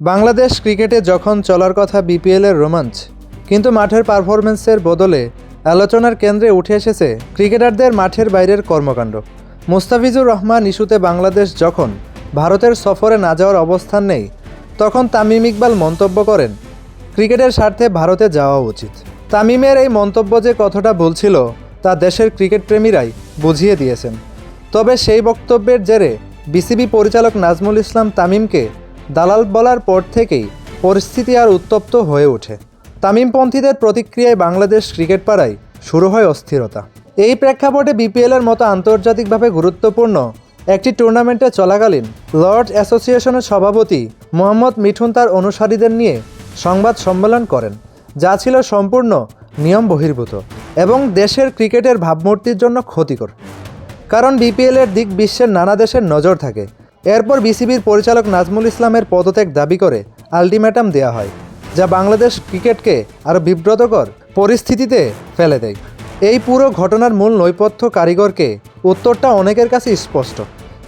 বাংলাদেশ ক্রিকেটে যখন চলার কথা বিপিএলের রোমাঞ্চ, কিন্তু মাঠের পারফরম্যান্সের বদলে আলোচনার কেন্দ্রে উঠে এসেছে ক্রিকেটারদের মাঠের বাইরের কর্মকাণ্ড। মুস্তাফিজুর রহমান ইস্যুতে বাংলাদেশ যখন ভারতের সফরে না যাওয়ার অবস্থান নেই, তখন তামিম ইকবাল মন্তব্য করেন ক্রিকেটের স্বার্থে ভারতে যাওয়া উচিত। তামিমের এই মন্তব্য যে কতটা ভুল ছিল তা দেশের ক্রিকেট প্রেমীরাই বুঝিয়ে দিয়েছেন। তবে সেই বক্তব্যের জেরে বিসিবি পরিচালক নাজমুল ইসলাম তামিমকে দালাল বলার পর থেকেই পরিস্থিতি আর উত্তপ্ত হয়ে ওঠে। তামিমপন্থীদের প্রতিক্রিয়ায় বাংলাদেশ ক্রিকেট পাড়ায় শুরু হয় অস্থিরতা। এই প্রেক্ষাপটে বিপিএলের মতো আন্তর্জাতিকভাবে গুরুত্বপূর্ণ একটি টুর্নামেন্টে চলাকালীন লর্ডস অ্যাসোসিয়েশনের সভাপতি মোহাম্মদ মিঠুন তার অনুসারীদের নিয়ে সংবাদ সম্মেলন করেন, যা ছিল সম্পূর্ণ নিয়ম বহির্ভূত এবং দেশের ক্রিকেটের ভাবমূর্তির জন্য ক্ষতিকর। কারণ বিপিএলের দিক বিশ্বের নানা দেশের নজর থাকে। এরপর বিসিবির পরিচালক নাজমুল ইসলামের পদত্যাগ দাবি করে আলটিমেটাম দেওয়া হয়, যা বাংলাদেশ ক্রিকেটকে আরও বিব্রতকর পরিস্থিতিতে ফেলে দেয়। এই পুরো ঘটনার মূল নৈপথ্য কারিগরকে উত্তরটা অনেকের কাছে স্পষ্ট।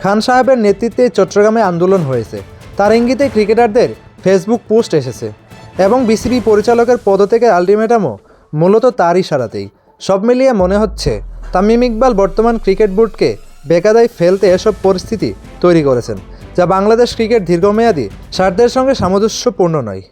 খান সাহেবের নেতৃত্বে চট্টগ্রামে আন্দোলন হয়েছে, তার ইঙ্গিতে ক্রিকেটারদের ফেসবুক পোস্ট এসেছে এবং বিসিবি পরিচালকের পদত্যাগের আলটিমেটামও মূলত তার ইশারাতেই। সব মিলিয়ে মনে হচ্ছে তামিম ইকবাল বর্তমান ক্রিকেট বোর্ডকে বেকায়দায় ফেলতে এসব পরিস্থিতি তৈরি করেছেন, যা বাংলাদেশ ক্রিকেট দীর্ঘমেয়াদী স্বার্থের সঙ্গে সামঞ্জস্যপূর্ণ নয়।